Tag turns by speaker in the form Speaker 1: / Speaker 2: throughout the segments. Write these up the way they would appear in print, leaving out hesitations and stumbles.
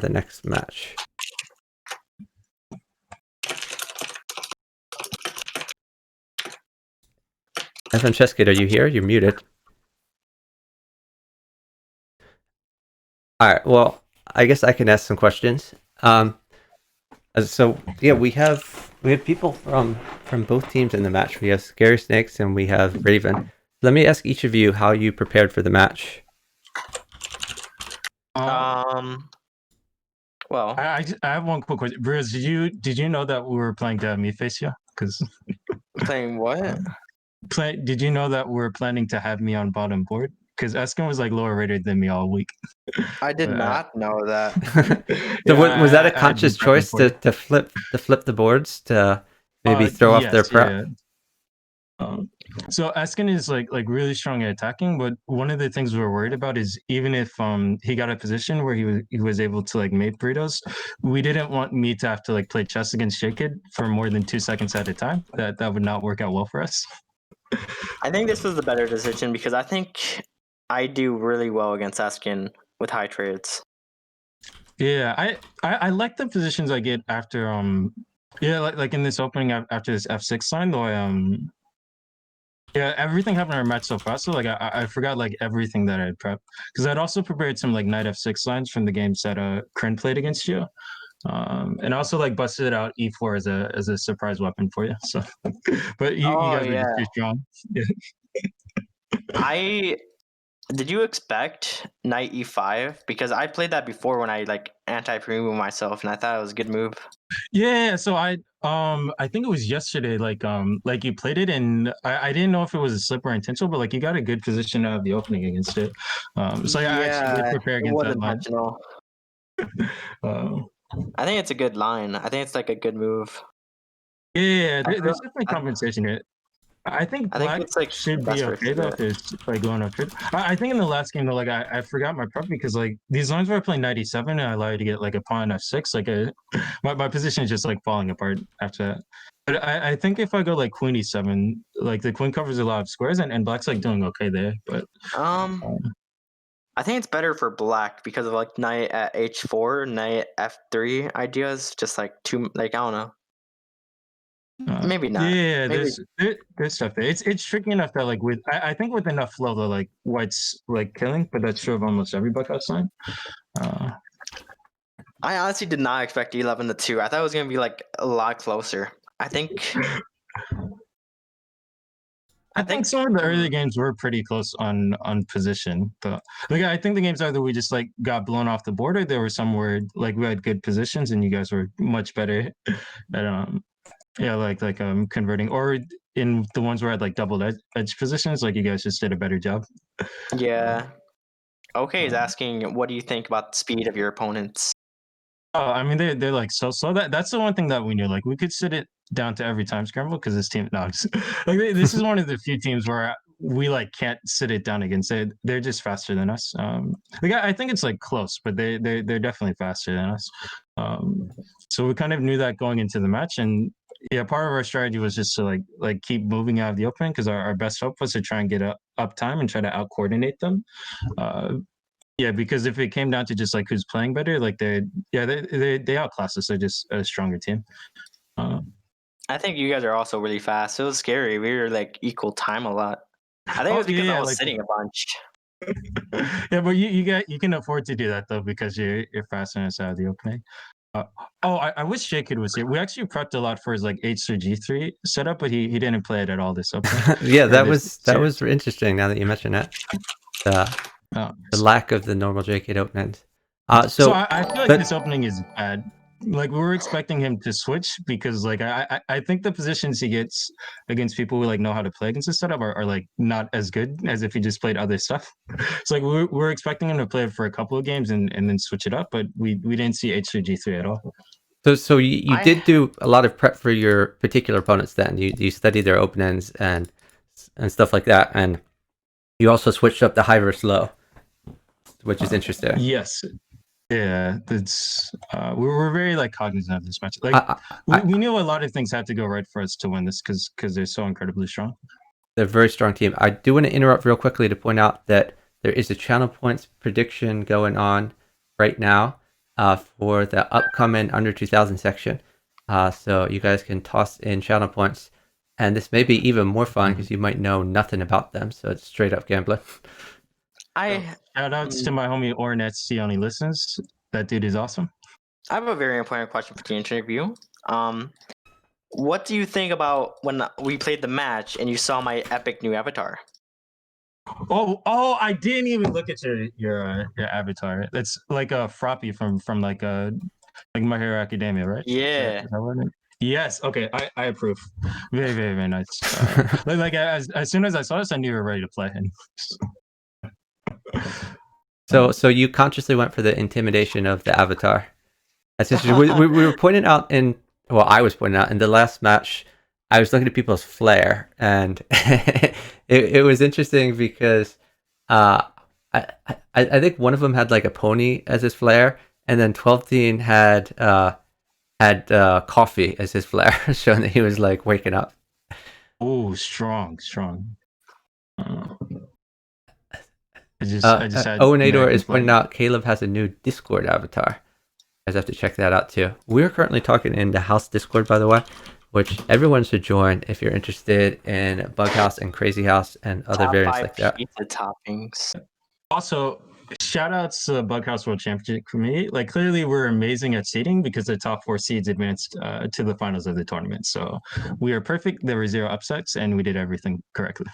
Speaker 1: the next match. And Francesca, are you here? You're muted. All right. Well, I guess I can ask some questions. So yeah, we have people from both teams in the match. We have Scary Snakes and we have Raven. Let me ask each of you how you prepared for the match.
Speaker 2: Well,
Speaker 3: I have one quick question. Bruce, did you know that we were playing to have me face you? Because
Speaker 2: playing what?
Speaker 3: Did you know that we're planning to have me on bottom board? Because Eskin was like lower rated than me all week.
Speaker 2: I did not know that.
Speaker 1: So was that a conscious choice to flip the boards to maybe throw off their prep?
Speaker 3: Yeah. So Eskin is like really strong at attacking, but one of the things we were worried about is even if he got a position where he was able to like make burritos, we didn't want me to have to like play chess against J-Kid for more than 2 seconds at a time. That would not work out well for us.
Speaker 2: I think this was the better decision because I think I do really well against Eskin with high trades.
Speaker 3: Yeah, I like the positions I get after like in this opening after this F6 line though. Yeah, everything happened in our match so fast. So like I forgot like everything that I had prepped because I'd also prepared some like knight F6 lines from the games that Kryn played against you, and also like busted out E4 as a surprise weapon for you. So, but you guys were just too strong.
Speaker 2: Yeah. Did you expect knight E5? Because I played that before when I like anti-primo myself, and I thought it was a good move.
Speaker 3: Yeah, so I think it was yesterday, like you played it and I didn't know if it was a slip or intentional, but like you got a good position out of the opening against it. So yeah, I actually did prepare against that line.
Speaker 2: I think it's a good line. I think it's like a good move.
Speaker 3: Yeah, there's definitely compensation here. I think black
Speaker 2: it's like
Speaker 3: should be okay though if it's like going up. I think in the last game though, like I forgot my prep because like these lines where I play 97 and I allow you to get like a pawn F6, like my position is just like falling apart after that. But I think if I go like queen E7, like the queen covers a lot of squares and black's like doing okay there. But
Speaker 2: I think it's better for black because of like knight at H4, knight F3 ideas. Just like two, like I don't know. Maybe not.
Speaker 3: Yeah, there's stuff there. It's tricky enough that like with I think with enough flow though, like white's like killing, but that's true of almost every buckhouse line.
Speaker 2: I honestly did not expect 11 to 2. I thought it was gonna be like a lot closer. I think
Speaker 3: some of the early games were pretty close on position, but like I think the games either we just like got blown off the board or there were some where like we had good positions and you guys were much better at yeah, like converting, or in the ones where I had like double edge positions, like you guys just did a better job.
Speaker 2: Yeah. Okay, is asking, what do you think about the speed of your opponents?
Speaker 3: Oh, I mean they're like so slow. That's the one thing that we knew. Like we could sit it down to every time scramble because this team, no, like this is one of the few teams where we like can't sit it down against it. They're just faster than us. Like I think it's like close, but they're definitely faster than us. So we kind of knew that going into the match, and yeah, part of our strategy was just to like keep moving out of the opening because our best hope was to try and get up time and try to out coordinate them. Yeah, because if it came down to just like who's playing better, like they outclass us. They're just a stronger team.
Speaker 2: I think you guys are also really fast. It was scary. We were like equal time a lot. I think it was because I was sitting a bunch.
Speaker 3: Yeah, but you can afford to do that though because you're faster out of the opening. I wish J-Kid was here. We actually prepped a lot for his like H3 G3 setup, but he didn't play it at all this opening.
Speaker 1: Yeah, that was interesting. Now that you mention that, the lack of the normal J-Kid open end. So
Speaker 3: I feel like this opening is bad. Like we were expecting him to switch because like I think the positions he gets against people who like know how to play against this setup are like not as good as if he just played other stuff. So like we're expecting him to play it for a couple of games and then switch it up, but we didn't see H3 G3 at all.
Speaker 1: So you did do a lot of prep for your particular opponents then. You studied their open ends and stuff like that, and you also switched up the high versus low, which is interesting.
Speaker 3: Yes. Yeah, that's we're very like cognizant of this match. Like we knew a lot of things had to go right for us to win this because they're so incredibly strong.
Speaker 1: They're a very strong team. I do want to interrupt real quickly to point out that there is a channel points prediction going on right now. for the upcoming under 2000 section. So you guys can toss in channel points, and this may be even more fun because you might know nothing about them. So it's straight up gambling.
Speaker 3: Shout outs to my homie Ornette. He only listens. That dude is awesome.
Speaker 2: I have a very important question for the interview. What do you think about when we played the match and you saw my epic new avatar?
Speaker 3: Oh! I didn't even look at your avatar. That's like a Froppy from like My Hero Academia, right?
Speaker 2: Yeah.
Speaker 3: Is that what it- Yes. Okay. I approve. Very, very, very nice. Like as soon as I saw this, I knew you were ready to play.
Speaker 1: So you consciously went for the intimidation of the avatar. That's interesting. We were pointing out I was pointing out in the last match, I was looking at people's flair, and it was interesting because I think one of them had like a pony as his flair, and then 12teen had coffee as his flair, showing that he was like waking up.
Speaker 3: Oh, strong. I just had
Speaker 1: Owen Ador
Speaker 3: American
Speaker 1: is pointing
Speaker 3: flag.
Speaker 1: out Caleb has a new Discord avatar. You guys have to check that out too. We're currently talking in the House Discord, by the way, which everyone should join if you're interested in Bug House and Crazy House and other
Speaker 2: Top
Speaker 1: variants
Speaker 2: 5
Speaker 1: like that.
Speaker 2: pizza toppings.
Speaker 3: Also, shout outs to the Bug House World Championship committee. Like clearly we're amazing at seeding because the top 4 seeds advanced to the finals of the tournament. So we are perfect. There were 0 upsets and we did everything correctly.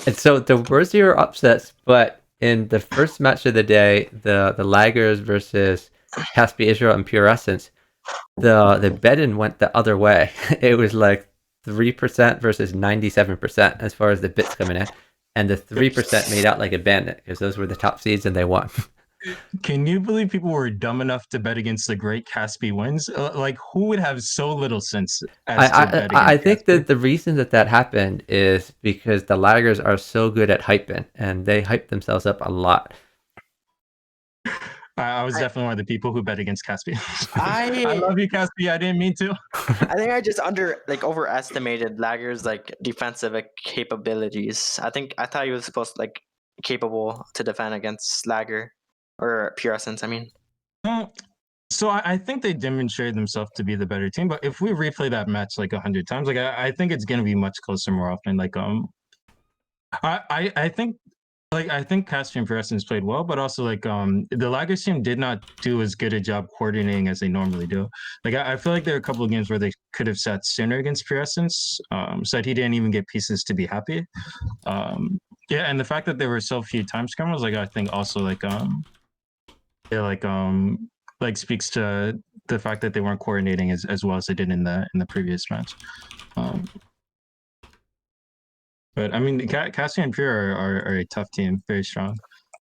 Speaker 1: And so there were 0 upsets, but in the first match of the day, the Laggers versus Caspi Israel and Pure Essence, the betting went the other way. It was like 3% versus 97% as far as the bits coming in, and the 3% made out like a bandit because those were the top seeds and they won.
Speaker 3: Can you believe people were dumb enough to bet against the great Caspi wins? Like who would have so little sense as to bet against
Speaker 1: I think
Speaker 3: Caspi?
Speaker 1: that the reason that happened is because the Laggers are so good at hyping, and they hype themselves up a lot.
Speaker 3: I was definitely one of the people who bet against Caspi.
Speaker 2: I
Speaker 3: love you, Caspi. I didn't mean to.
Speaker 2: I think I just overestimated Lager's like defensive capabilities. I thought he was supposed to like capable to defend against Lager or Pure Essence. I mean,
Speaker 3: So I think they demonstrated themselves to be the better team. But if we replay that match like 100 times, like I think it's gonna be much closer more often. Like I think Caspi and Essence played well, but also like the Laggers team did not do as good a job coordinating as they normally do. Like I feel like there are a couple of games where they could have sat sooner against Pure Essence. Said he didn't even get pieces to be happy. Yeah, and the fact that there were so few time scrambles, like I think also like speaks to the fact that they weren't coordinating as well as they did in the previous match. But I mean, Cassie and Pure are a tough team, very strong.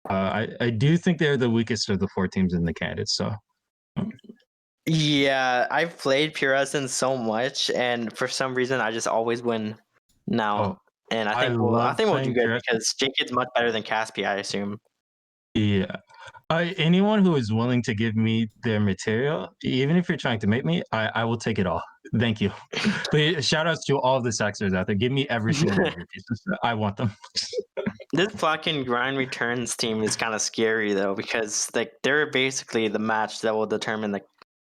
Speaker 3: I do think they're the weakest of the 4 teams in the candidates. So
Speaker 2: yeah, I've played Pure Essence so much, and for some reason, I just always win now. And I think we'll do
Speaker 3: playing
Speaker 2: good
Speaker 3: Pure
Speaker 2: because Jake is much better than Caspi, I assume.
Speaker 3: Yeah. Anyone who is willing to give me their material, even if you're trying to make me, I will take it all. Thank you. But shout outs to all the Saxers out there. Give me every single one of your pieces. I want them.
Speaker 2: This fucking Grind Returns team is kind of scary though, because like they're basically the match that will determine the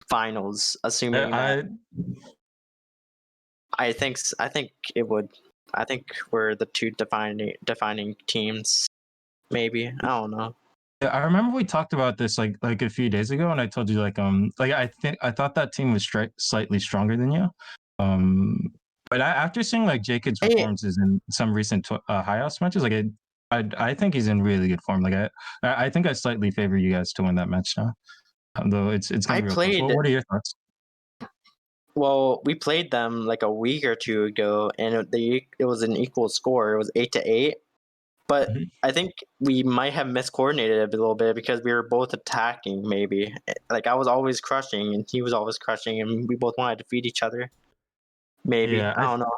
Speaker 2: finals. Assuming that I think it would. I think we're the 2 defining teams. Maybe I don't know.
Speaker 3: Yeah, I remember we talked about this like a few days ago, and I told you like I thought that team was slightly stronger than you. But after seeing like Jacob's performances in some recent high house matches, like I think he's in really good form. Like I think I slightly favor you guys to win that match now. Though it's gonna be real close. What are your thoughts?
Speaker 2: Well, we played them like a week or 2 ago, and it was an equal score. It was 8-8. But I think we might have miscoordinated a little bit because we were both attacking. Maybe like I was always crushing and he was always crushing, and we both wanted to feed each other. Maybe I don't know.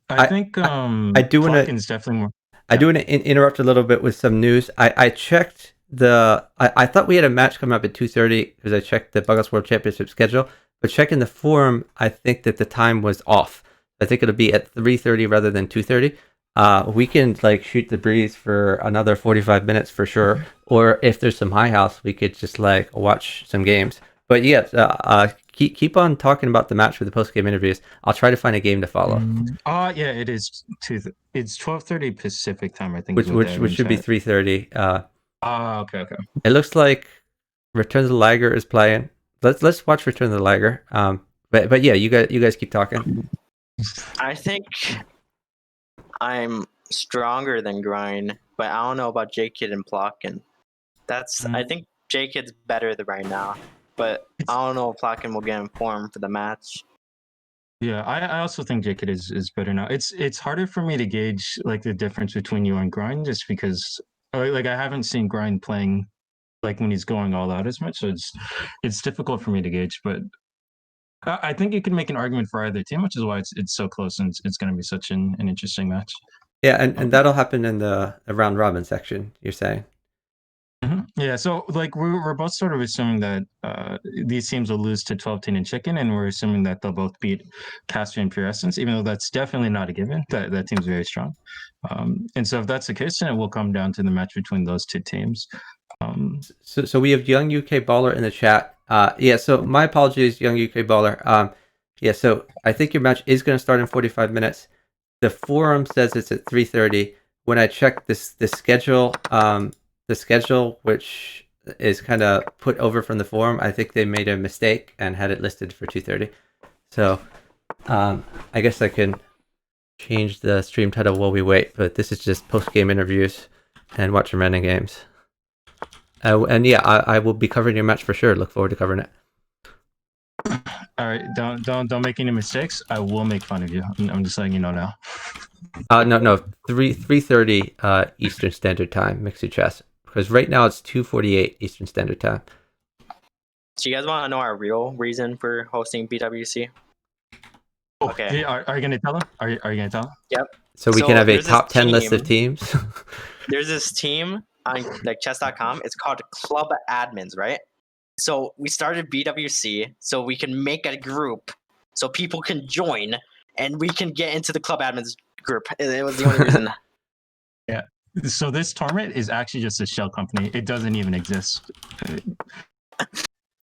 Speaker 3: I think
Speaker 1: I do want to
Speaker 3: definitely more.
Speaker 1: I do want to interrupt a little bit with some news. I checked I thought we had a match coming up at 2:30 because I checked the Bug House World Championship schedule, but checking the forum, I think that the time was off. I think it'll be at 3:30 rather than 2:30. we can like shoot the breeze for another 45 minutes for sure. Or if there's some high house, we could just like watch some games. But yeah, keep on talking about the match with the post game interviews. I'll try to find a game to follow.
Speaker 3: Yeah, it is it's 12:30 Pacific time, I think.
Speaker 1: Which should be 3:30.
Speaker 3: Okay.
Speaker 1: It looks like Return of the Liger is playing. Let's watch Return of the Liger. But yeah, you guys keep talking.
Speaker 2: I think I'm stronger than Grind, but I don't know about J-Kid and Plotkin. I think J-Kid's better than right now, but I don't know if Plotkin will get in form for the match.
Speaker 3: Yeah, I also think J-Kid is better now. It's harder for me to gauge like the difference between you and Grind, just because like I haven't seen Grind playing like when he's going all out as much, so it's difficult for me to gauge. But I think you can make an argument for either team, which is why it's so close and it's going to be such an interesting match.
Speaker 1: Yeah, and that'll happen in the round robin section, you're saying?
Speaker 3: Yeah, so like we're both sort of assuming that these teams will lose to 12-10 and Chicken, and we're assuming that they'll both beat Casper and Pure Essence, even though that's definitely not a given. That team's very strong. And so if that's the case, then it will come down to the match between those two teams.
Speaker 1: So we have Young UK Baller in the chat. Yeah, so my apologies, Young UK Baller. Yeah, so I think your match is going to start in 45 minutes. The forum says it's at 3:30. When I checked the schedule, which is kind of put over from the forum, I think they made a mistake and had it listed for 2:30. So I guess I can change the stream title while we wait, but this is just post-game interviews and watch remaining games. And yeah, I will be covering your match for sure. Look forward to covering it.
Speaker 3: All right, don't make any mistakes. I will make fun of you. I'm just letting you know now.
Speaker 1: No, 3:30 Eastern Standard Time, Mixed Chess. Because right now it's 2:48 Eastern Standard Time.
Speaker 2: Do you guys want to know our real reason for hosting BWC?
Speaker 3: Okay. Are you gonna tell them? Are you gonna tell them?
Speaker 2: Yep.
Speaker 1: So we can have a top 10 list of teams.
Speaker 2: There's this team on like chess.com. It's called Club Admins, right? So we started BWC so we can make a group so people can join and we can get into the Club Admins group. It was the only reason.
Speaker 3: Yeah. So this tournament is actually just a shell company. It doesn't even exist.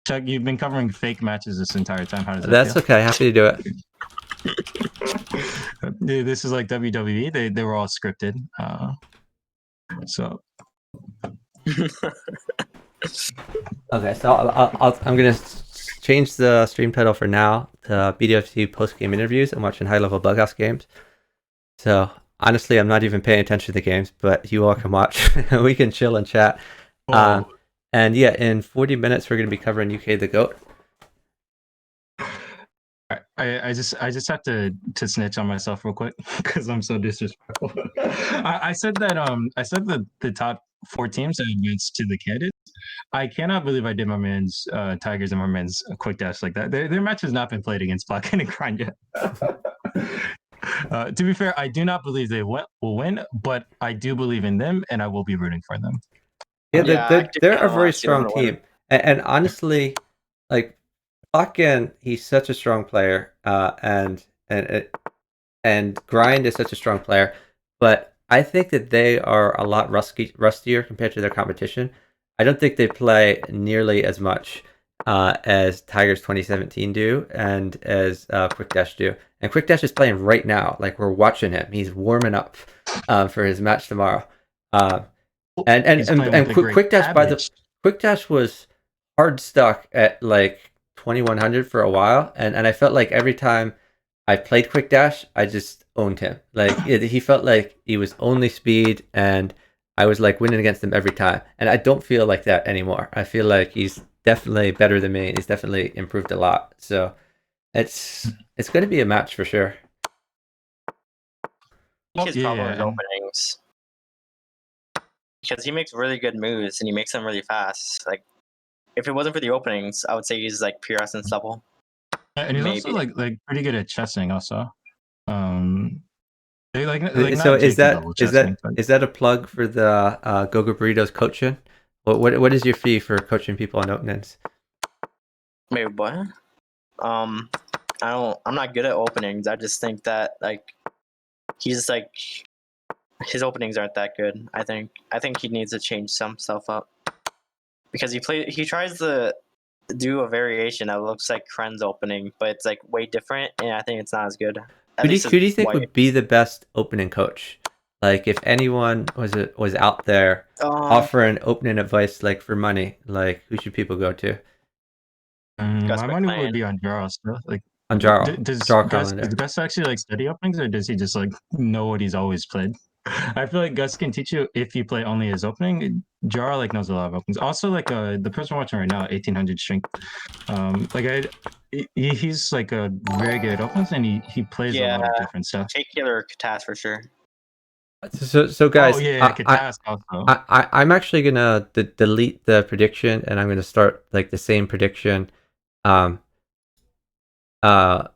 Speaker 3: Chuck, you've been covering fake matches this entire time. How does that
Speaker 1: That's
Speaker 3: feel?
Speaker 1: okay. Happy to do it.
Speaker 3: This is like WWE. They were all scripted. So.
Speaker 1: Okay, so I'm gonna change the stream title for now to BWC post game interviews and watching high level bughouse games. So honestly, I'm not even paying attention to the games, but you all can watch. We can chill and chat. And yeah, in 40 minutes we're gonna be covering UK the GOAT.
Speaker 3: I just have to snitch on myself real quick because I'm so disrespectful. I said that the top 4 teams advanced to the candidates. I cannot believe I did my man's Tigers and my man's Quick Dash like that. Their match has not been played against Plotkin and Grind yet. To be fair, I do not believe they will win, but I do believe in them and I will be rooting for them.
Speaker 1: Yeah, they're a very strong team. And honestly, like Plotkin, he's such a strong player, and Grind is such a strong player, but I think that they are a lot rustier compared to their competition. I don't think they play nearly as much as Tigers 2017 do and as Quick Dash do. And Quick Dash is playing right now. Like, we're watching him. He's warming up for his match tomorrow. And Quick Dash was hard stuck at like 2100 for a while, and I felt like every time I played Quick Dash, I just owned him. Like he felt like he was only speed, and I was like winning against him every time. And I don't feel like that anymore. I feel like he's definitely better than me. He's definitely improved a lot. So it's going to be a match for sure.
Speaker 2: His problem is openings, because he makes really good moves and he makes them really fast. Like, if it wasn't for the openings, I would say he's like pure essence level.
Speaker 3: And he's also like pretty good at chessing also.
Speaker 1: So is that a plug for the Gogo Burritos coaching? What is your fee for coaching people on openings?
Speaker 2: Maybe what? I'm not good at openings. I just think that like he's like his openings aren't that good. I think he needs to change some stuff up because he tries to do a variation that looks like Kren's opening, but it's like way different, and I think it's not as good.
Speaker 1: Who do you think would be the best opening coach? Like, if anyone was out there offering opening advice, like for money, like who should people go to?
Speaker 3: My money would be on Jarl still. Like,
Speaker 1: on Jarl.
Speaker 3: Does Gus actually like study openings, or does he just like know what he's always played? I feel like Gus can teach you if you play only his opening. Jarl like knows a lot of openings. Also, like the person watching right now, 1800 strength. He's like a very good openings, and he plays a lot of different stuff.
Speaker 2: Take Killer Katas for sure.
Speaker 1: So guys,
Speaker 3: Katas also.
Speaker 1: I'm actually gonna delete the prediction, and I'm gonna start like the same prediction. I'll start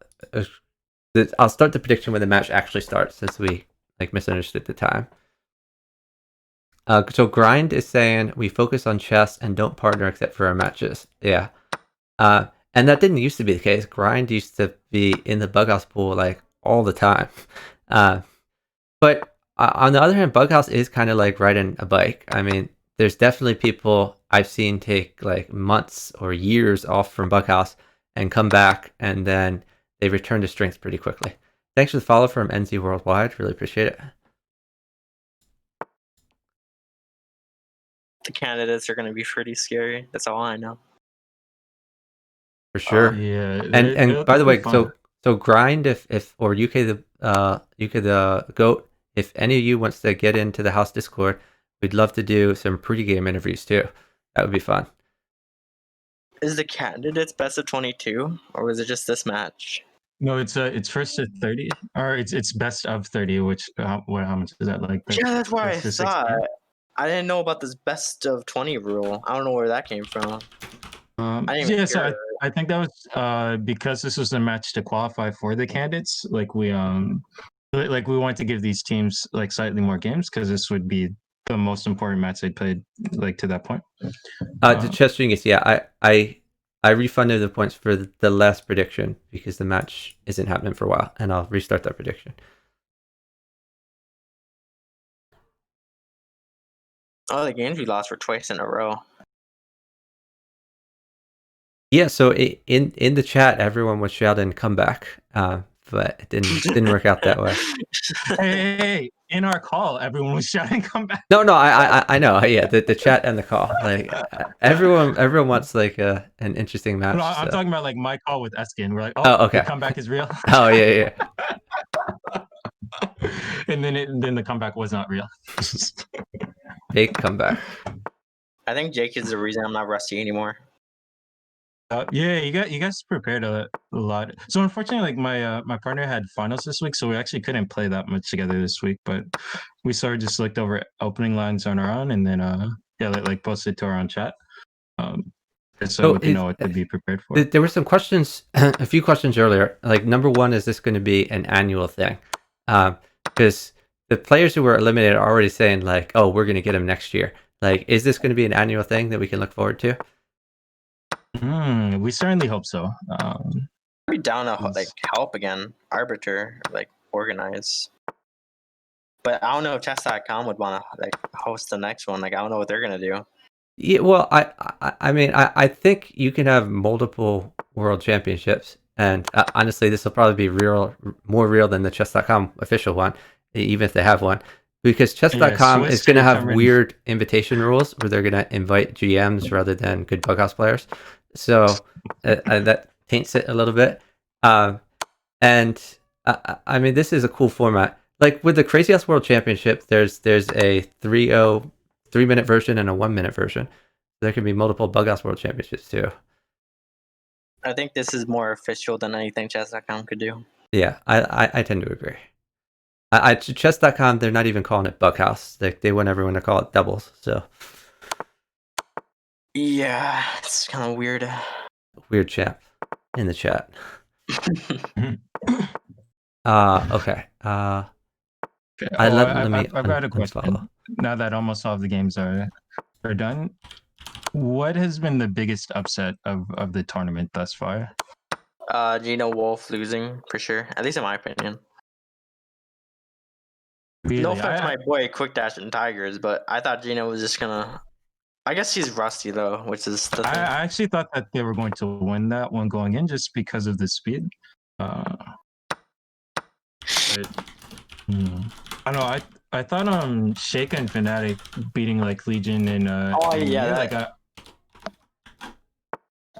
Speaker 1: the prediction when the match actually starts, since we like misunderstood the time. So Grind is saying we focus on chess and don't partner except for our matches. Yeah. And that didn't used to be the case. Grind used to be in the Bughouse pool like all the time. But on the other hand, Bughouse is kind of like riding a bike. I mean, there's definitely people I've seen take like months or years off from Bughouse and come back, and then they return to strength pretty quickly. Thanks for the follow from NZ Worldwide. Really appreciate it.
Speaker 2: The candidates are going to be pretty scary. That's all I know.
Speaker 1: For sure.
Speaker 3: Yeah.
Speaker 1: And by the way, so Grind if or UK the GOAT, if any of you wants to get into the house Discord, we'd love to do some pregame interviews too. That would be fun.
Speaker 2: Is the candidates best of 22, or was it just this match?
Speaker 3: No, it's first to 30, or it's best of 30. Which how much is that, like?
Speaker 2: Yeah, that's what I thought. I didn't know about this best of 20 rule. I don't know where that came from.
Speaker 3: So I think that was because this was a match to qualify for the candidates. Like we wanted to give these teams like slightly more games, because this would be the most important match they played like to that point.
Speaker 1: The chess genius, yeah, I refunded the points for the last prediction because the match isn't happening for a while, and I'll restart that prediction.
Speaker 2: Oh, the games we lost were twice in a row.
Speaker 1: Yeah, so in the chat, everyone was shouting "comeback," but it didn't work out that way.
Speaker 3: Hey, in our call, everyone was shouting "comeback."
Speaker 1: No, I know. Yeah, the chat and the call, like everyone wants like an interesting match.
Speaker 3: No, I'm talking about like my call with Eskin. We're like,
Speaker 1: okay,
Speaker 3: the comeback is real.
Speaker 1: Oh yeah.
Speaker 3: And then the comeback was not real.
Speaker 1: Big comeback.
Speaker 2: I think Jake is the reason I'm not rusty anymore.
Speaker 3: Yeah, you guys prepared a lot. So unfortunately, like my partner had finals this week, so we actually couldn't play that much together this week. But we sort of just looked over opening lines on our own, and then like posted to our own chat. So we can know what to be prepared for.
Speaker 1: There were some questions, a few questions earlier. Like number one, is this going to be an annual thing? Because the players who were eliminated are already saying like, oh, we're going to get them next year. Like, is this going to be an annual thing that we can look forward to?
Speaker 3: We certainly hope so.
Speaker 2: Be down to like help again, arbiter, like organize. But I don't know if chess.com would want to like host the next one. Like I don't know what they're gonna do.
Speaker 1: Yeah, well, I mean, I think you can have multiple world championships, and honestly, this will probably be more real than the chess.com official one, even if they have one. Because chess.com is going to have weird invitation rules where they're going to invite GMs rather than good Bughouse players. So that taints it a little bit. I mean, this is a cool format. Like with the Crazy House World Championship, there's a 3-minute version and a 1-minute version. There can be multiple Bughouse World Championships too.
Speaker 2: I think this is more official than anything chess.com could do.
Speaker 1: Yeah, I tend to agree. Chess.com, they're not even calling it Bughouse. They want everyone to call it doubles. So
Speaker 2: yeah, it's kind of weird.
Speaker 1: Weird chap in the chat. Okay.
Speaker 3: I've got a question. Now that almost all of the games are done, what has been the biggest upset of the tournament thus far?
Speaker 2: Gino Wolf losing for sure. At least in my opinion. No offense to my boy Quick Dash and Tigers, but I thought Gino was just gonna. I guess he's rusty though, which is the thing.
Speaker 3: I actually thought that they were going to win that one going in just because of the speed. I don't know. I thought Sheikah and Fnatic beating like Legion and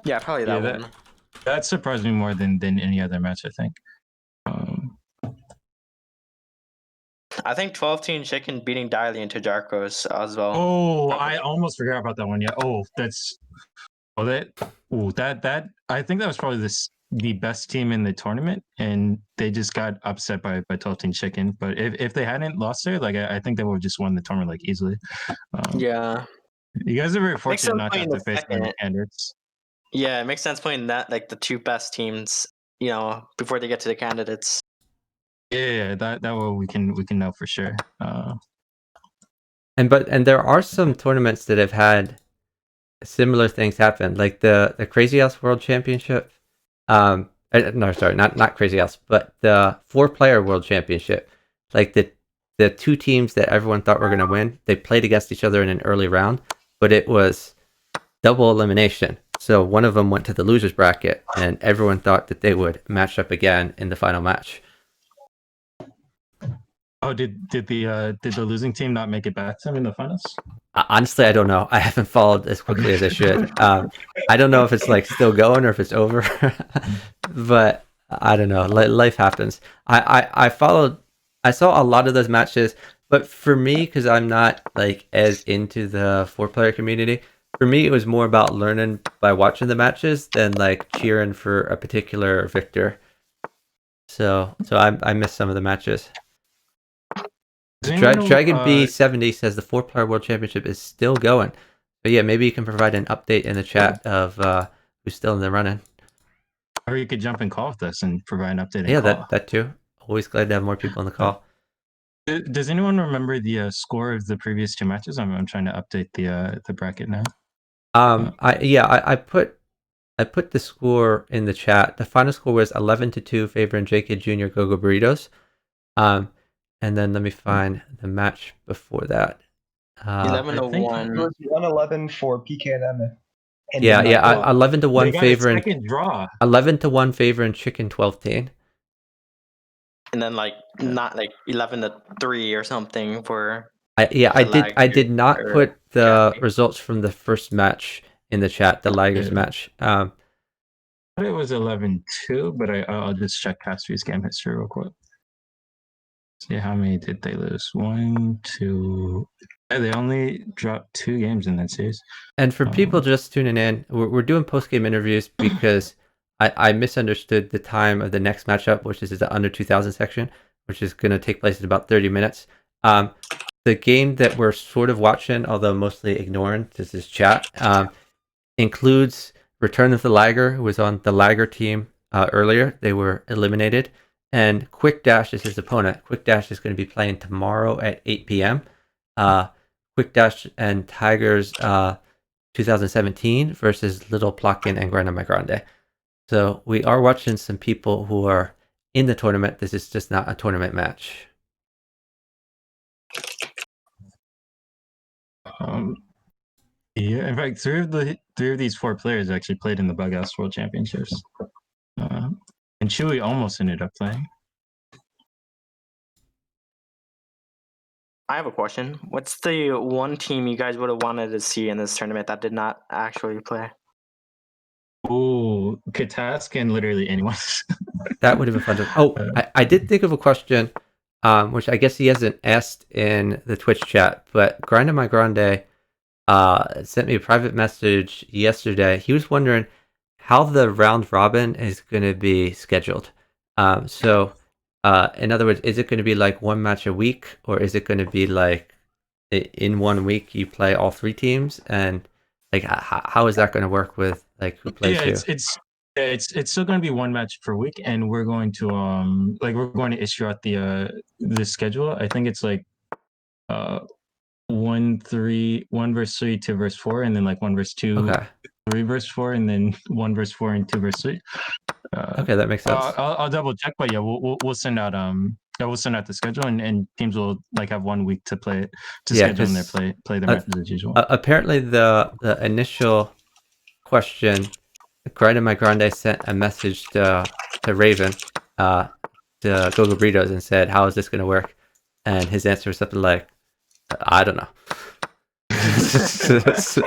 Speaker 2: yeah, probably that one.
Speaker 3: That surprised me more than any other match, I think.
Speaker 2: I think 12-team Chicken beating Diley into Jarkos as well.
Speaker 3: Oh, I almost forgot about that one. Yeah. That I think that was probably the best team in the tournament, and they just got upset by 12-team Chicken. But if they hadn't lost there, like I think they would have just won the tournament like easily.
Speaker 2: Yeah.
Speaker 3: You guys are very fortunate not to have to face the candidates.
Speaker 2: Yeah, it makes sense playing that like the two best teams, before they get to the candidates.
Speaker 3: Yeah, that way we can know for sure.
Speaker 1: And there are some tournaments that have had similar things happen, like the Crazy House World Championship. No, sorry, not Crazy House, but the 4-player World Championship. Like the two teams that everyone thought were going to win, they played against each other in an early round, but it was double elimination. So one of them went to the losers bracket, and everyone thought that they would match up again in the final match.
Speaker 3: Oh, did the losing team not make it back to them in the finals?
Speaker 1: Honestly, I don't know. I haven't followed as quickly as I should. I don't know if it's like still going or if it's over, but I don't know. Life happens. I saw a lot of those matches, but for me, because I'm not like as into the 4-player community, for me it was more about learning by watching the matches than like cheering for a particular victor. So I missed some of the matches. Dragon B70 says the 4-player World Championship is still going. But yeah, maybe you can provide an update in the chat of who's still in the running.
Speaker 3: Or you could jump and call with us and provide an update.
Speaker 1: Yeah, that too. Always glad to have more people on the call.
Speaker 3: Does anyone remember the score of the previous 2 matches? I'm trying to update the bracket now.
Speaker 1: I put the score in the chat. The final score was 11-2 favoring JK Jr. Gogo Burritos. And then let me find the match before that.
Speaker 2: 11-1.
Speaker 4: It was 1-11 for PKNM.
Speaker 1: 11-1 favoring.
Speaker 3: Second draw.
Speaker 1: 11-1 favoring Chicken 12-team.
Speaker 2: And then not 11-3 or something for.
Speaker 1: I did not put the results from the first match in the chat. The Lagers match.
Speaker 3: I thought it was 11-2, but I'll just check Castri's game history real quick. See how many did they lose? 1, 2. They only dropped 2 games in that series.
Speaker 1: And for people just tuning in, we're doing post-game interviews because I misunderstood the time of the next matchup, which is the under 2000 section, which is going to take place in about 30 minutes. The game that we're sort of watching, although mostly ignoring, this is chat, includes Return of the Lager, who was on the Lager team earlier. They were eliminated. And Quick Dash is his opponent. Quick Dash is going to be playing tomorrow at 8 p.m. Quick Dash and Tigers 2017 versus Little Plotkin and Grande Grande. So we are watching some people who are in the tournament. This is just not a tournament match.
Speaker 3: Yeah, in fact, three of these 4 players actually played in the Bughouse World Championships. And Chewy almost ended up playing.
Speaker 2: I have a question. What's the one team you guys would have wanted to see in this tournament that did not actually play?
Speaker 3: Oh, Katask and literally anyone.
Speaker 1: That would have been fun. Oh, I did think of a question, which I guess he hasn't asked in the Twitch chat, but Grande Grande sent me a private message yesterday. He was wondering how the round robin is going to be scheduled. So in other words, is it going to be like 1 match a week, or is it going to be like in 1 week you play all 3 teams? And like how is that going to work with like who plays who?
Speaker 3: It's still going to be 1 match per week, and we're going to we're going to issue out the schedule. I think it's like 1 versus 3, 2 versus 4, and then like 1 versus 2. Okay. 3 versus 4, and then 1 versus 4 and 2 versus 3.
Speaker 1: Okay, that makes sense.
Speaker 3: I'll double check, but yeah, we'll send out that will send out the schedule, and teams will like have 1 week to play to
Speaker 1: Yeah,
Speaker 3: schedule in their
Speaker 1: 'cause,
Speaker 3: play their matches as usual.
Speaker 1: Apparently, the initial question, My Grande sent a message to Raven, to Gogo Burritos, and said, "How is this going to work?" And his answer was something like, "I don't know." So,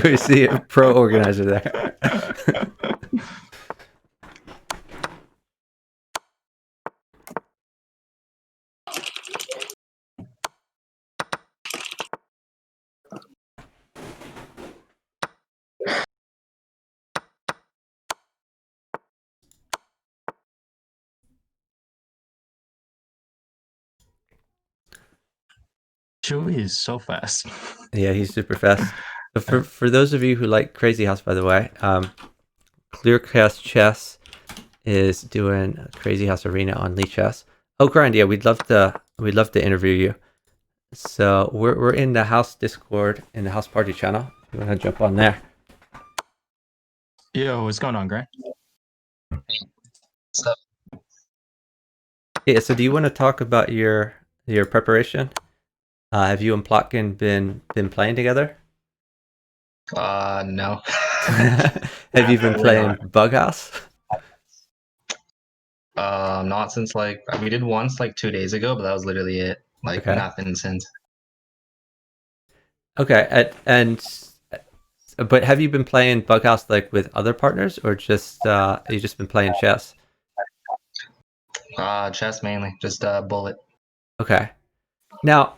Speaker 1: we see a pro organizer there.
Speaker 3: Chewy is so fast.
Speaker 1: Yeah, he's super fast. So for those of you who like Crazy House, by the way, Clearcast Chess is doing Crazy House Arena on Lee Chess. Oh, Grind, yeah, we'd love to interview you. So we're in the house Discord, in the house party channel. If you want to jump on there?
Speaker 3: Yo, what's going on, Grant?
Speaker 5: So,
Speaker 1: Yeah. So do you want to talk about your preparation? Have you and Plotkin been playing together?
Speaker 5: no.
Speaker 1: Have you been playing Bug House?
Speaker 5: Not since like we did once like 2 days ago, but that was literally it. Like
Speaker 1: Okay.
Speaker 5: nothing since.
Speaker 1: Okay, but have you been playing Bug House like with other partners, or just you just been playing chess?
Speaker 5: Chess mainly, just bullet.
Speaker 1: Okay. Now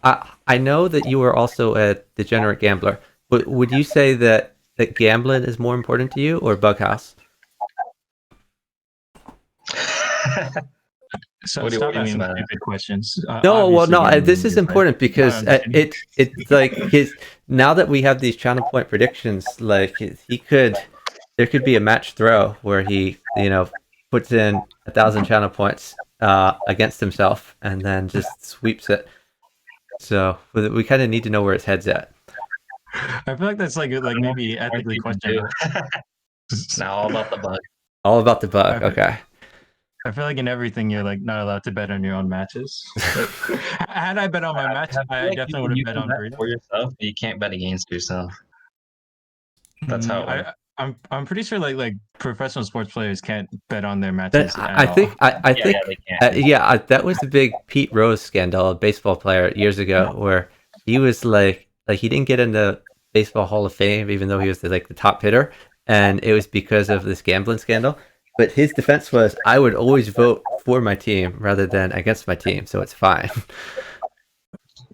Speaker 1: I know that you were also a degenerate gambler. Would you say that gambling is more important to you, or Bug House?
Speaker 3: So
Speaker 5: What do
Speaker 3: stop
Speaker 5: you mean
Speaker 3: asking
Speaker 5: by that?
Speaker 3: stupid questions.
Speaker 1: No, well,
Speaker 3: Obviously
Speaker 1: no.
Speaker 3: gambling
Speaker 1: This is
Speaker 3: is like-
Speaker 1: important because
Speaker 3: No, I'm just
Speaker 1: it's like now that we have these channel point predictions, like there could be a match throw where he puts in 1,000 channel points against himself and then just sweeps it. So we kind of need to know where his head's at.
Speaker 3: I feel like that's like maybe ethically questionable.
Speaker 5: Now all about the bug.
Speaker 1: All about the bug. Okay.
Speaker 3: I feel like in everything you're like not allowed to bet on your own matches. Had I bet on my match, I definitely would have bet on Burrito.
Speaker 5: for yourself. But you can't bet against yourself. That's how it works.
Speaker 3: I'm pretty sure like professional sports players can't bet on their matches.
Speaker 1: I think
Speaker 5: they can't.
Speaker 1: that was the big Pete Rose scandal, a baseball player years ago, where he was like he didn't get into Baseball Hall of Fame even though he was the top hitter, and it was because of this gambling scandal. But his defense was, I would always vote for my team rather than against my team, so it's fine.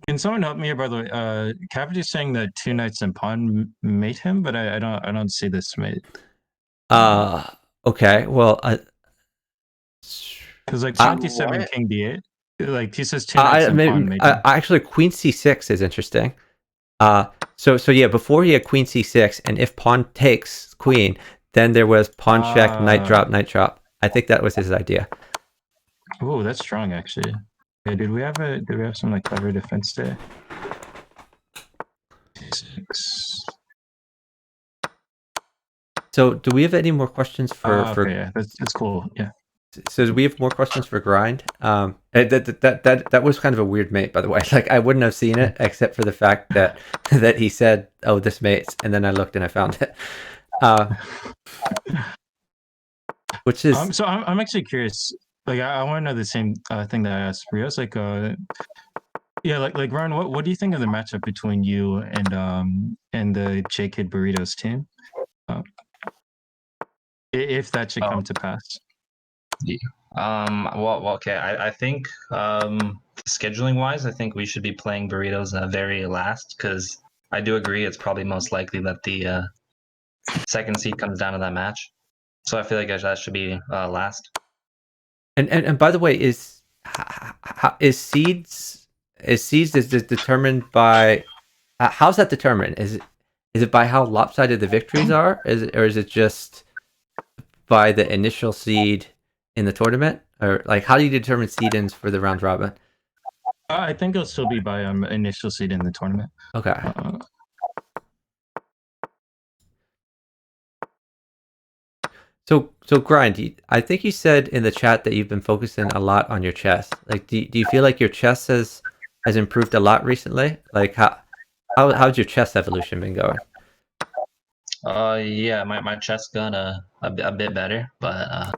Speaker 3: Can someone help me here, by the way? Cabbage is saying that 2 knights and pawn mate him, but I don't see this mate.
Speaker 1: Okay, well,
Speaker 3: because like 27
Speaker 2: what?
Speaker 3: king d8, like he says 2 knights and pawn mate him.
Speaker 1: actually, Queen c6 is interesting. So yeah, before he had Queen c6, and if pawn takes queen, then there was pawn check, knight drop, knight drop. I think that was his idea.
Speaker 3: Oh, that's strong actually. Okay, did we have some like clever defense there? 6.
Speaker 1: So do we have any more questions for
Speaker 3: okay, yeah, that's cool. Yeah.
Speaker 1: So do we have more questions for Grind? That was kind of a weird mate, by the way. Like I wouldn't have seen it except for the fact that he said, "Oh, this mates," and then I looked and I found it. Which is
Speaker 3: So I'm actually curious. Like I want to know the same thing that I asked Rios. Like yeah, like Ryan, what do you think of the matchup between you and the J Kid Burritos team? If that should come to pass.
Speaker 5: Well, okay. I think scheduling wise, I think we should be playing Burritos very last because I do agree it's probably most likely that the second seed comes down to that match. So I feel like that should be last.
Speaker 1: And by the way, is seeds determined by how's that determined? Is it by how lopsided the victories are? Or is it just by the initial seed in the tournament, or like how do you determine seed-ins for the round robin?
Speaker 3: I think it'll still be by initial seed in the tournament.
Speaker 1: Okay. So Grind, I think you said in the chat that you've been focusing a lot on your chess. Like, do you feel like your chess has improved a lot recently? Like, how's your chess evolution been going?
Speaker 5: Yeah, my chess got a bit better, but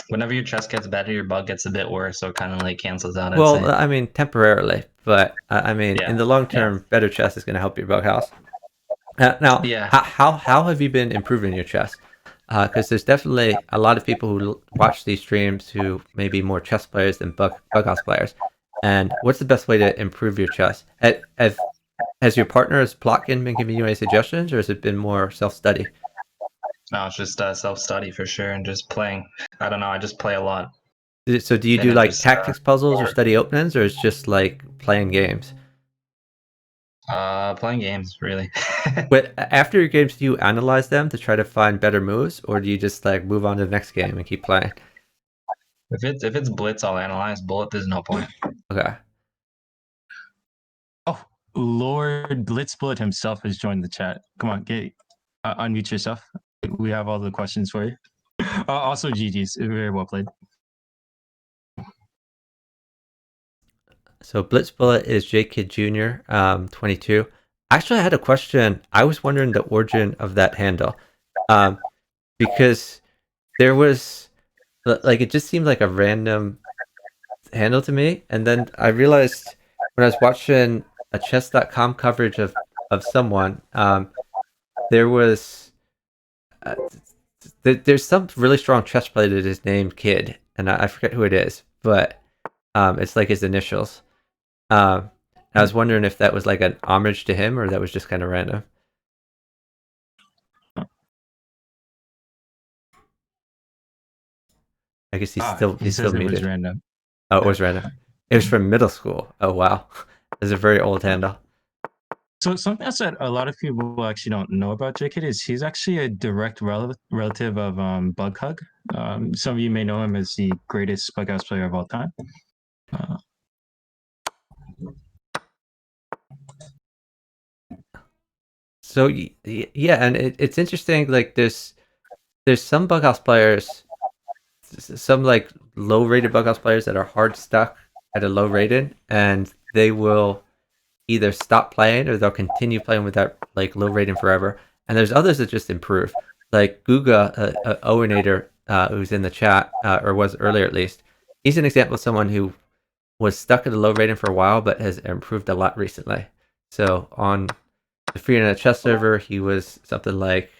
Speaker 5: whenever your chess gets better, your bug gets a bit worse, so it kind of like cancels out. I'd
Speaker 1: Well,
Speaker 5: say.
Speaker 1: I mean, temporarily, but I mean, in
Speaker 5: Yeah,
Speaker 1: the long
Speaker 5: yeah.
Speaker 1: term, better chess is going to help your bug house. Now,
Speaker 5: Yeah.
Speaker 1: how have you been improving your chess? Because there's definitely a lot of people who watch these streams who may be more chess players than bug house players. And what's the best way to improve your chess? Has your partner's plotkin been giving you any suggestions, or has it been more self-study?
Speaker 5: No, it's just self-study for sure, and just playing. I don't know. I just play a lot.
Speaker 1: So do you
Speaker 5: And
Speaker 1: do
Speaker 5: it
Speaker 1: like
Speaker 5: just
Speaker 1: tactics puzzles or study openings, or it's just like playing games?
Speaker 5: playing games really.
Speaker 1: But after your games, do you analyze them to try to find better moves, or do you just like move on to the next game and keep playing?
Speaker 5: If it's blitz, I'll analyze. Bullet, there's no point.
Speaker 1: Okay.
Speaker 3: Oh, Lord Blitzbullet himself has joined the chat. Come on, get unmute yourself. We have all the questions for you. Also, GG's. Very well played.
Speaker 1: So Blitzbullet is JKid Jr., 22. Actually, I had a question. I was wondering the origin of that handle, because there was like it just seemed like a random handle to me, and then I realized when I was watching a chess.com coverage of someone, there was there's some really strong chess player that is named Kid, and I forget who it is, but it's like his initials. I was wondering if that was like an homage to him, or that was just kind of random. I guess he's still
Speaker 3: It
Speaker 1: muted.
Speaker 3: was random.
Speaker 1: Oh, it was random. It was from middle school. Oh wow, it's a very old handle.
Speaker 3: So something else that a lot of people actually don't know about JKid is he's actually a direct relative of Bughug. Some of you may know him as the greatest Bughouse player of all time.
Speaker 1: So yeah, and it's interesting. Like there's some Bughouse players, some like low rated Bughouse players that are hard stuck at a low rating, and they will either stop playing or they'll continue playing with that like low rating forever. And there's others that just improve, like Guga, Owenator, who's in the chat, or was earlier at least. He's an example of someone who was stuck at a low rating for a while, but has improved a lot recently. So on the free internet chess server, he was something like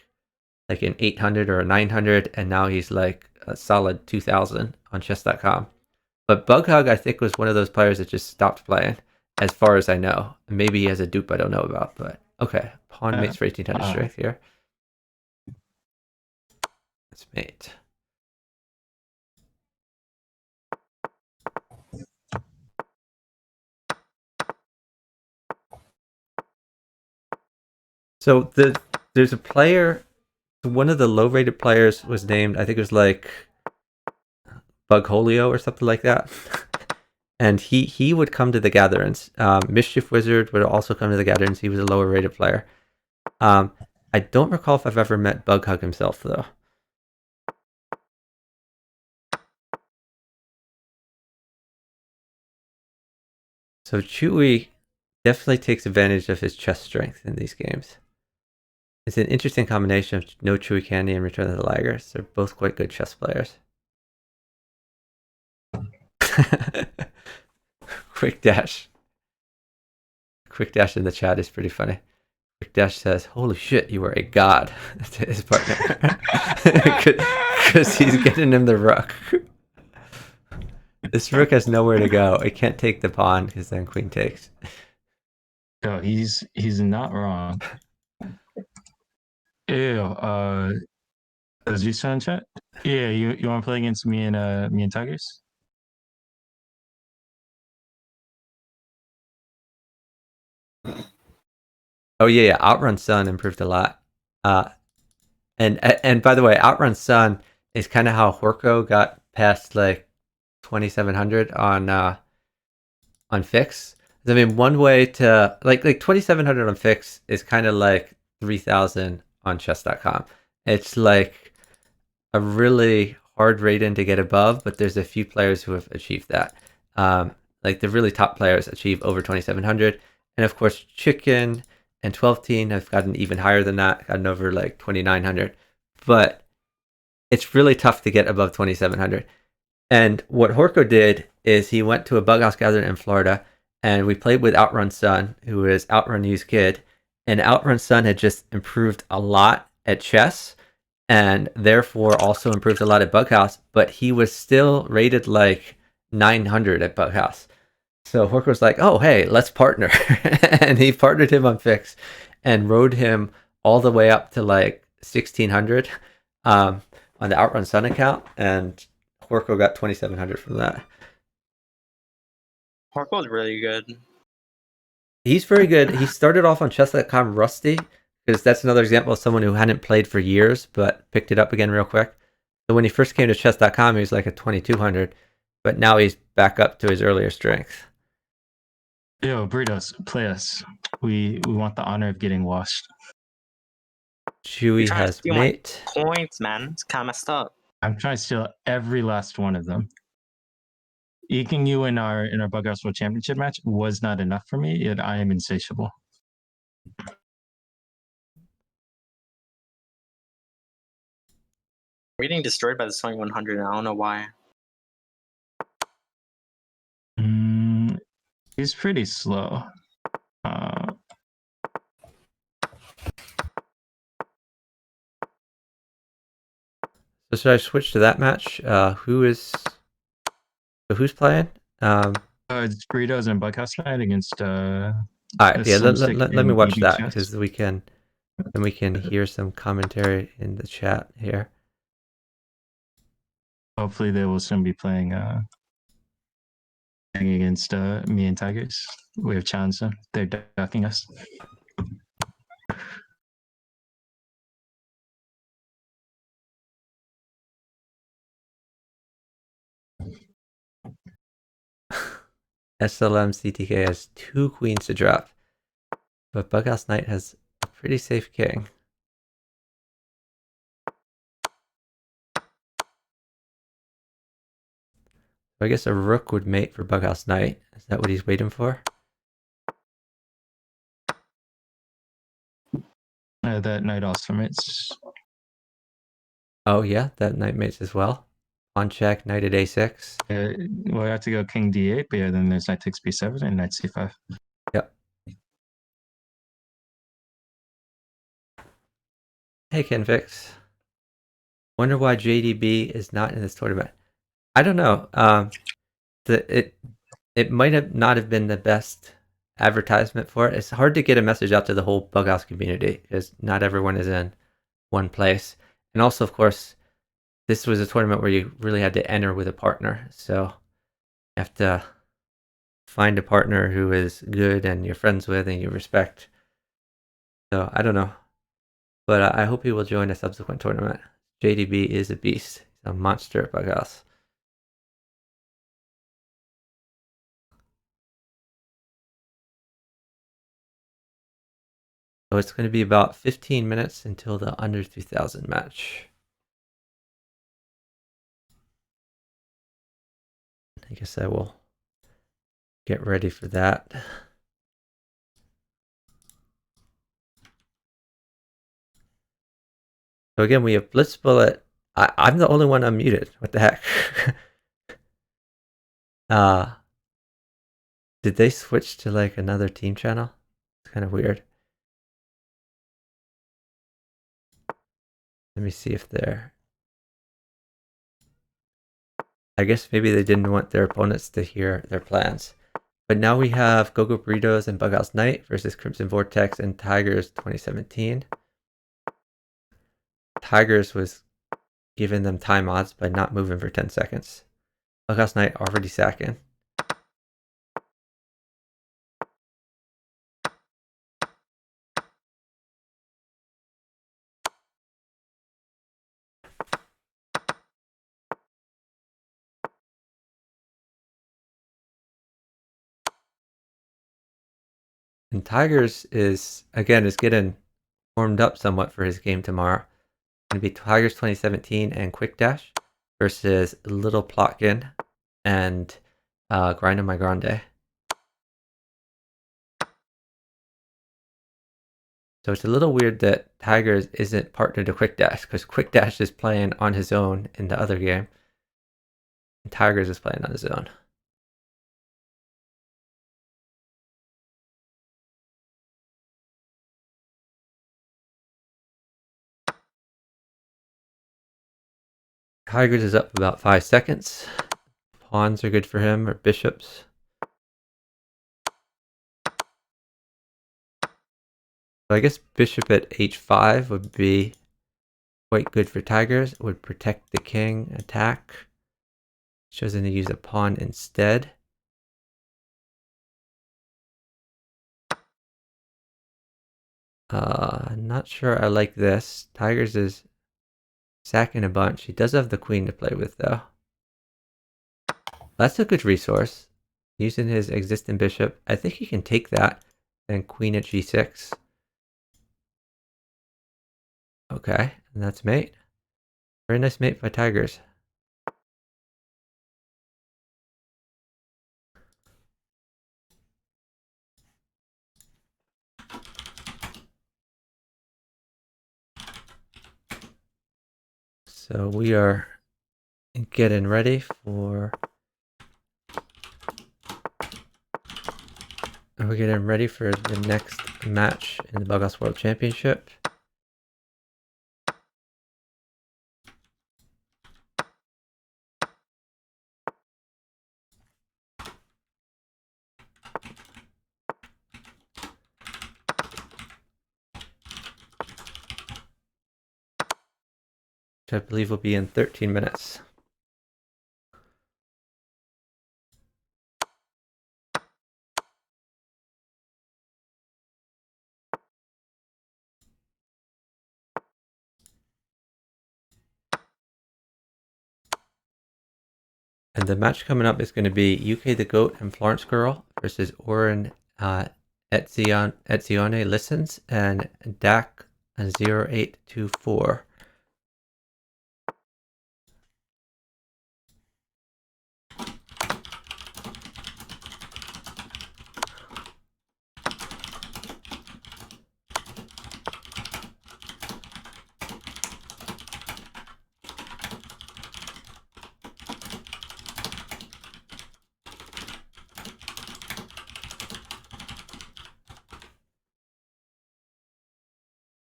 Speaker 1: an 800 or a 900, and now he's like a solid 2000 on chess.com. But Bughug, I think, was one of those players that just stopped playing, as far as I know. Maybe he has a dupe I don't know about, but okay. Pawn mates for 1800 strength here. It's mate. So there's a player, one of the low rated players was named, I think it was like Bugholio or something like that. And he would come to the gatherings. Mischief Wizard would also come to the gatherings. He was a lower rated player. I don't recall if I've ever met Bughug himself though. So Chewy definitely takes advantage of his chess strength in these games. It's an interesting combination of no Chewy Candy and Return of the Laggers. They're both quite good chess players. Quick Dash. Quick Dash in the chat is pretty funny. Quick Dash says, "Holy shit, you are a god," to his partner. Because he's getting him the rook. This rook has nowhere to go. It can't take the pawn because then queen takes.
Speaker 3: No, he's not wrong. Ew. Is you still in chat? Yeah, you want to play against me and Tigers?
Speaker 1: Oh yeah, Outrun Sun improved a lot. And by the way, Outrun Sun is kind of how Horko got past like 2700 on Fix. I mean, one way to like 2700 on Fix is kind of like 3000 on chess.com. It's like a really hard rating to get above, but there's a few players who have achieved that. Like the really top players achieve over 2,700, and of course Chicken and 12 Teen have gotten even higher than that, gotten over like 2,900. But it's really tough to get above 2,700. And what Horko did is he went to a Bug House gathering in Florida, and we played with Outrun Sun, who is Outrun U's kid. And Outrun Sun had just improved a lot at chess, and therefore also improved a lot at Bug House, but he was still rated like 900 at Bug House. So Horko was like, oh, hey, let's partner. And he partnered him on Fix and rode him all the way up to like 1,600 on the Outrun Sun account. And Horko got 2,700 from that.
Speaker 2: Horko's really good.
Speaker 1: He's very good. He started off on chess.com rusty, because that's another example of someone who hadn't played for years but picked it up again real quick. So when he first came to chess.com, he was like a 2,200, but now he's back up to his earlier strength.
Speaker 3: Yo, Burritos, play us. We want the honor of getting washed.
Speaker 1: Chewy has mate.
Speaker 2: Points, man. It's kind of messed up.
Speaker 3: I'm trying to steal every last one of them. Eking you in our Bug House World Championship match was not enough for me, yet I am insatiable.
Speaker 2: We're getting destroyed by the 2100, and I don't know why.
Speaker 3: He's pretty slow.
Speaker 1: So should I switch to that match? Who's playing?
Speaker 3: It's Burritos and Bug House Night against.
Speaker 1: All right, yeah. Let me watch that, because we can hear some commentary in the chat here.
Speaker 3: Hopefully, they will soon be playing against me and Tigers. We have challenged them. They're ducking us.
Speaker 1: SLM CTK has 2 queens to drop, but Bug House Knight has a pretty safe king. I guess a rook would mate for Bug House Knight. Is that what he's waiting for?
Speaker 3: That knight also mates.
Speaker 1: Oh yeah, that knight mates as well. On check, knight at a6.
Speaker 3: Well, I have to go king d8, but yeah, then there's knight takes b7 and knight c5.
Speaker 1: Yep. Hey Kenfix. Wonder why JDB is not in this tournament. I don't know. It might have not have been the best advertisement for it. It's hard to get a message out to the whole Bug House community, because not everyone is in one place. And also, of course, this was a tournament where you really had to enter with a partner. So you have to find a partner who is good and you're friends with and you respect. So I don't know. But I hope he will join a subsequent tournament. JDB is a beast. He's a monster at Bug House. So it's going to be about 15 minutes until the under 3,000 match. I guess I will get ready for that. So again, we have Blitz Bullet. I'm the only one unmuted. What the heck? Did they switch to like another team channel? It's kind of weird. Let me see if they're... I guess maybe they didn't want their opponents to hear their plans. But now we have Go-Go Burritos and Bug House Knight versus Crimson Vortex and Tigers 2017. Tigers was giving them time odds by not moving for 10 seconds. Bug House Knight already sacking. And Tigers is getting warmed up somewhat for his game tomorrow. going to be Tigers 2017 and Quick Dash versus Little Plotkin and Grind My Grande. So it's a little weird that Tigers isn't partnered to Quick Dash, because Quick Dash is playing on his own in the other game, and Tigers is playing on his own. Tigers is up about 5 seconds. Pawns are good for him, or bishops. So I guess bishop at h5 would be quite good for Tigers. It would protect the king attack. Chosen to use a pawn instead. Not sure I like this. Tigers is sacking a bunch. He does have the queen to play with, though. That's a good resource. Using his existing bishop, I think he can take that. Then queen at g6. Okay, and that's mate. Very nice mate by Tigers. So we are getting ready for... We're getting ready for the next match in the Bughouse World Championship. Which I believe will be in 13 minutes. And the match coming up is going to be UK the Goat and Florence Girl versus Oren Etzione Listens and Dak 0824.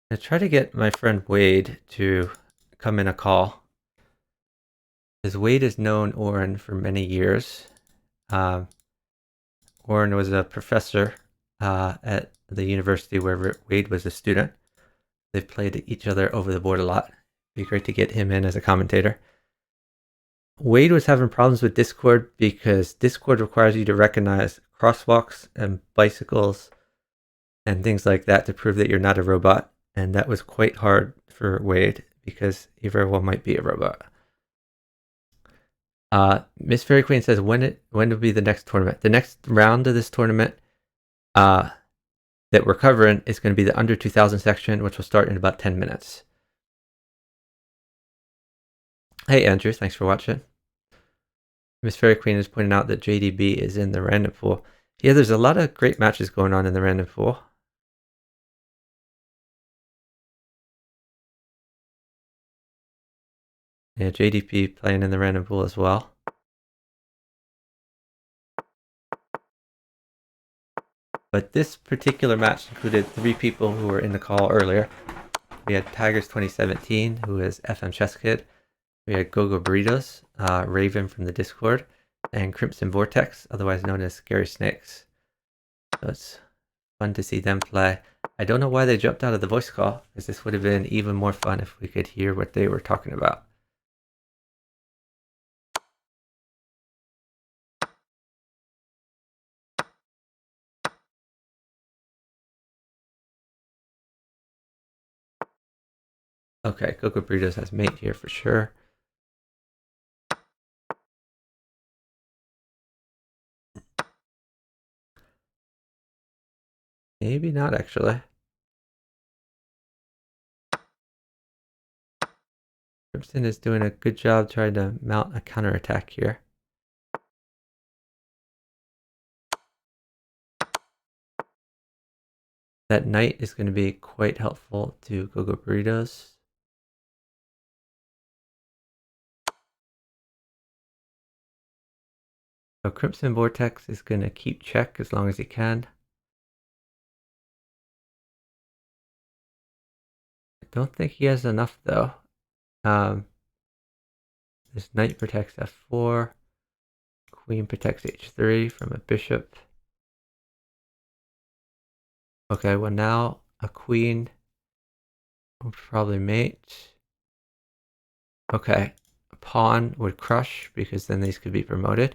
Speaker 1: I try to get my friend Wade to come in a call, because Wade has known Oren for many years. Oren was a professor at the university where Wade was a student. They've played each other over the board a lot. It'd be great to get him in as a commentator. Wade was having problems with Discord because Discord requires you to recognize crosswalks and bicycles and things like that to prove that you're not a robot. And that was quite hard for Wade because he very well might be a robot. Miss Fairy Queen says, when will be the next tournament? The next round of this tournament that we're covering is going to be the under 2000 section, which will start in about 10 minutes. Hey Andrew, thanks for watching. Miss Fairy Queen is pointing out that JDB is in the random pool. Yeah, there's a lot of great matches going on in the random pool. Yeah, JDP playing in the random pool as well. But this particular match included 3 people who were in the call earlier. We had Tigers 2017, who is FM Chess Kid. We had Gogo Burritos, Raven from the Discord, and Crimson Vortex, otherwise known as Scary Snakes. So it's fun to see them play. I don't know why they jumped out of the voice call, because this would have been even more fun if we could hear what they were talking about. Okay, Gogo Burritos has mate here for sure. Maybe not, actually. Crimson is doing a good job trying to mount a counterattack here. That knight is going to be quite helpful to Go-Go Burritos. So Crimson Vortex is going to keep check as long as he can. I don't think he has enough though. This knight protects f4. Queen protects h3 from a bishop. Okay, well now a queen would probably mate. Okay, a pawn would crush because then these could be promoted.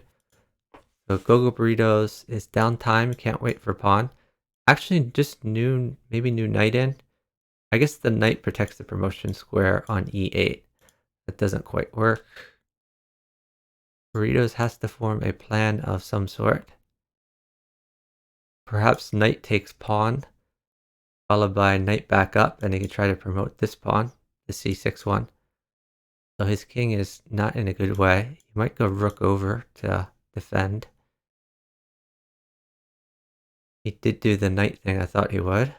Speaker 1: So Go-Go Burritos is downtime, can't wait for pawn. Actually, just maybe new knight in. I guess the knight protects the promotion square on e8. That doesn't quite work. Burritos has to form a plan of some sort. Perhaps knight takes pawn, followed by knight back up, and he can try to promote this pawn, the c6 one. So his king is not in a good way. He might go rook over to defend. He did do the knight thing I thought he would.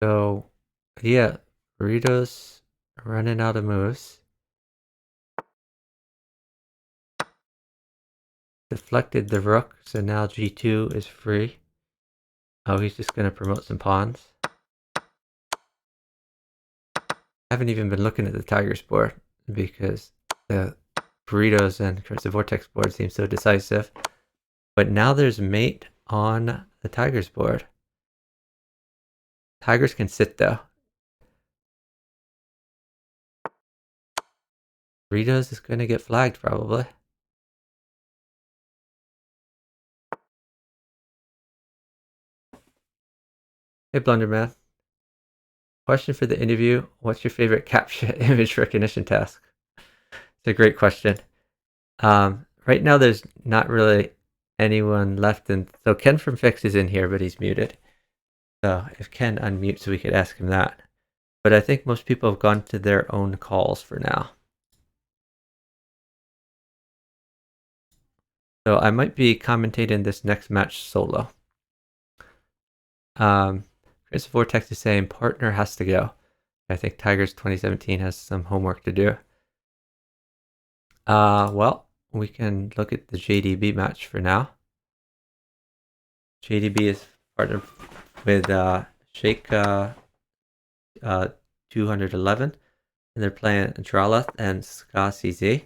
Speaker 1: So, yeah, Burritos running out of moves. Deflected the rook, so now g2 is free. Oh, he's just going to promote some pawns. I haven't even been looking at the Tigers board because the Burritos and Crimson Vortex board seem so decisive. But now there's mate on the Tigers board. Tigers can sit though. Burritos is going to get flagged probably. Hey Blunderman. Question for the interview. What's your favorite capture image recognition task? It's a great question. Right now there's not really anyone left in. So Ken from Fix is in here, but he's muted. So if Ken unmutes, we could ask him that. But I think most people have gone to their own calls for now. So I might be commentating this next match solo. Chris Vortex is saying partner has to go. I think Tigers 2017 has some homework to do. Well, we can look at the JDB match for now. JDB is partnered with Sheikh 211, and they're playing Dralath and Ska CZ.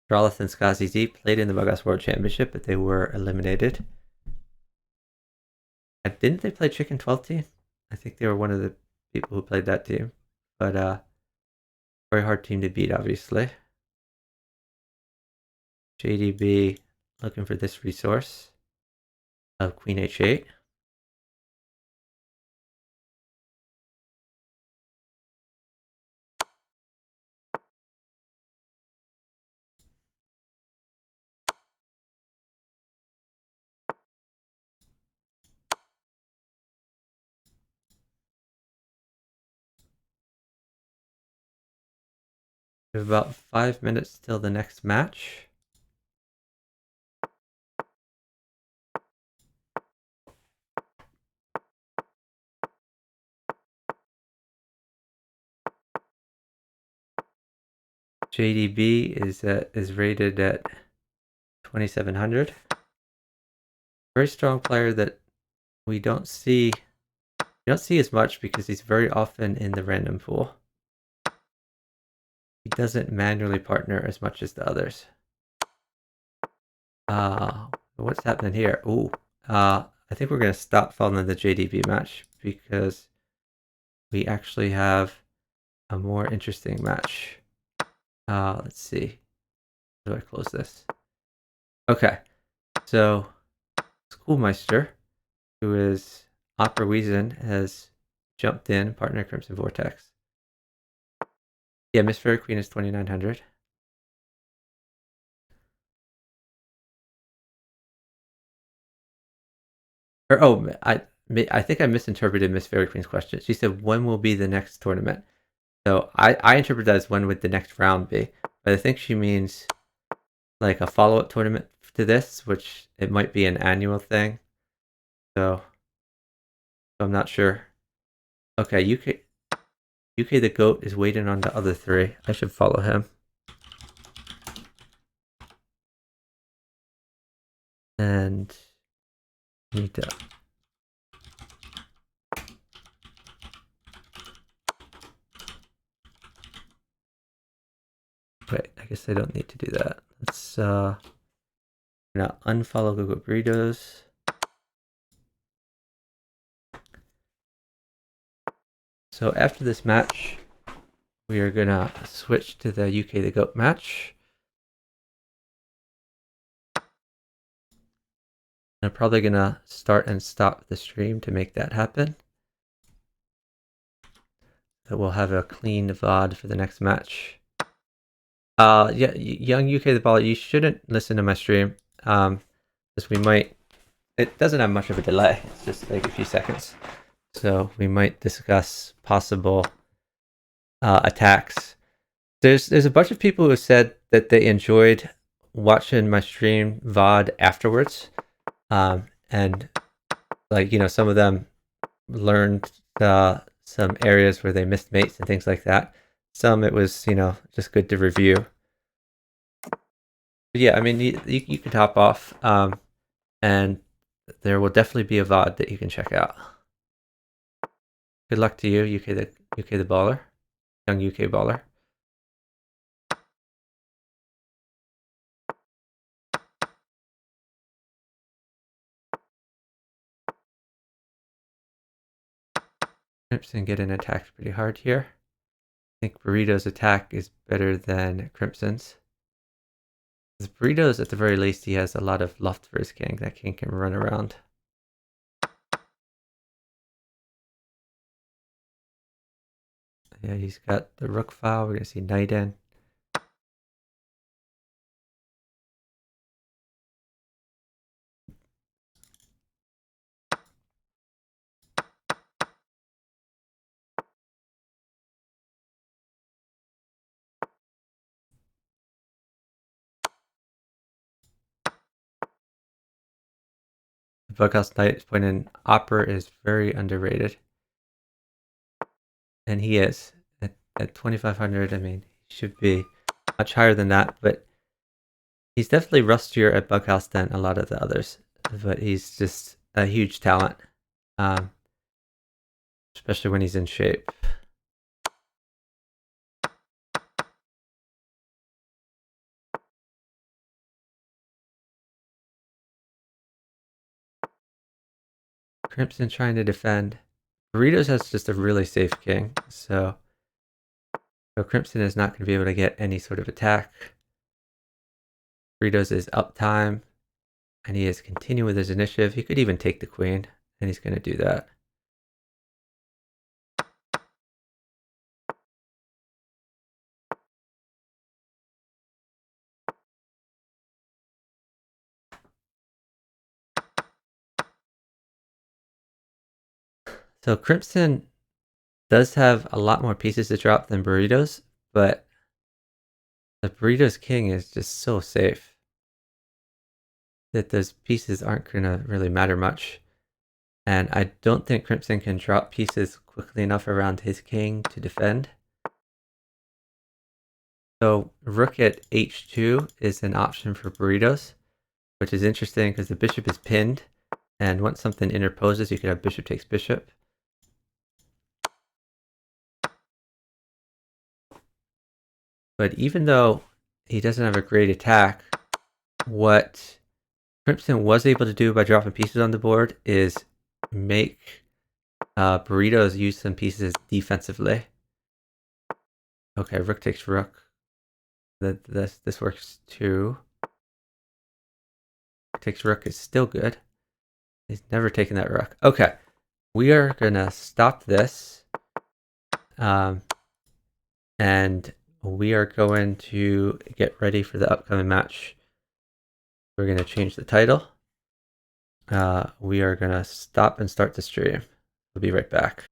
Speaker 1: Dralath and Ska CZ played in the Bugas World Championship, but they were eliminated. Didn't they play Chicken 12 team? I think they were one of the people who played that team. But very hard team to beat, obviously. JDB looking for this resource of Queen H8. We have about 5 minutes till the next match. JDB is rated at 2700. Very strong player that we don't see as much because he's very often in the random pool. He doesn't manually partner as much as the others. What's happening here? Ooh, I think we're gonna stop following the JDB match because we actually have a more interesting match. Let's see. How do I close this? Okay, so Schoolmeister, who is Opera Weason, has jumped in, partner Crimson Vortex. Yeah, Miss Fairy Queen is 2900. Or I think I misinterpreted Miss Fairy Queen's question. She said, when will be the next tournament? So I interpret that as when would the next round be. But I think she means like a follow-up tournament to this, which it might be an annual thing. So I'm not sure. Okay, UK the GOAT is waiting on the other three. I should follow him. And need to. Wait, I guess I don't need to do that. Let's now unfollow Google Burritos. So after this match, we are gonna switch to the UK the GOAT match. I'm probably gonna start and stop the stream to make that happen. So we'll have a clean VOD for the next match. Yeah, young UK the Baller, you shouldn't listen to my stream. Because we might. It doesn't have much of a delay. It's just like a few seconds. So we might discuss possible attacks. There's a bunch of people who said that they enjoyed watching my stream VOD afterwards. And like, some of them learned some areas where they missed mates and things like that. Some it was, just good to review. But yeah, I mean, you could hop off, and there will definitely be a VOD that you can check out. Good luck to you, UK the Baller, young UK baller. Crimson getting attacked pretty hard here. I think Burrito's attack is better than Crimson's. Burrito's, at the very least, he has a lot of loft for his king. That king can run around. Yeah, he's got the rook file. We're going to see knight in. The Bughouse Knight is pointing Opera is very underrated. And he is. At 2,500, I mean, he should be much higher than that, but he's definitely rustier at Bughouse than a lot of the others. But he's just a huge talent, especially when he's in shape. Crimson trying to defend. Burritos has just a really safe king, so Crimson is not going to be able to get any sort of attack. Burritos is uptime, and he is continuing with his initiative. He could even take the queen, and he's going to do that. So Crimson does have a lot more pieces to drop than Burritos, but the Burritos king is just so safe that those pieces aren't going to really matter much. And I don't think Crimson can drop pieces quickly enough around his king to defend. So rook at h2 is an option for Burritos, which is interesting because the bishop is pinned, and once something interposes, you could have bishop takes bishop. But even though he doesn't have a great attack, what Crimson was able to do by dropping pieces on the board is make Burritos use some pieces defensively. Okay, rook takes rook. This works too. Rook takes rook is still good. He's never taken that rook. Okay, we are gonna stop this, and we are going to get ready for the upcoming match. We're gonna change the title. we are gonna stop and start the stream. We'll be right back.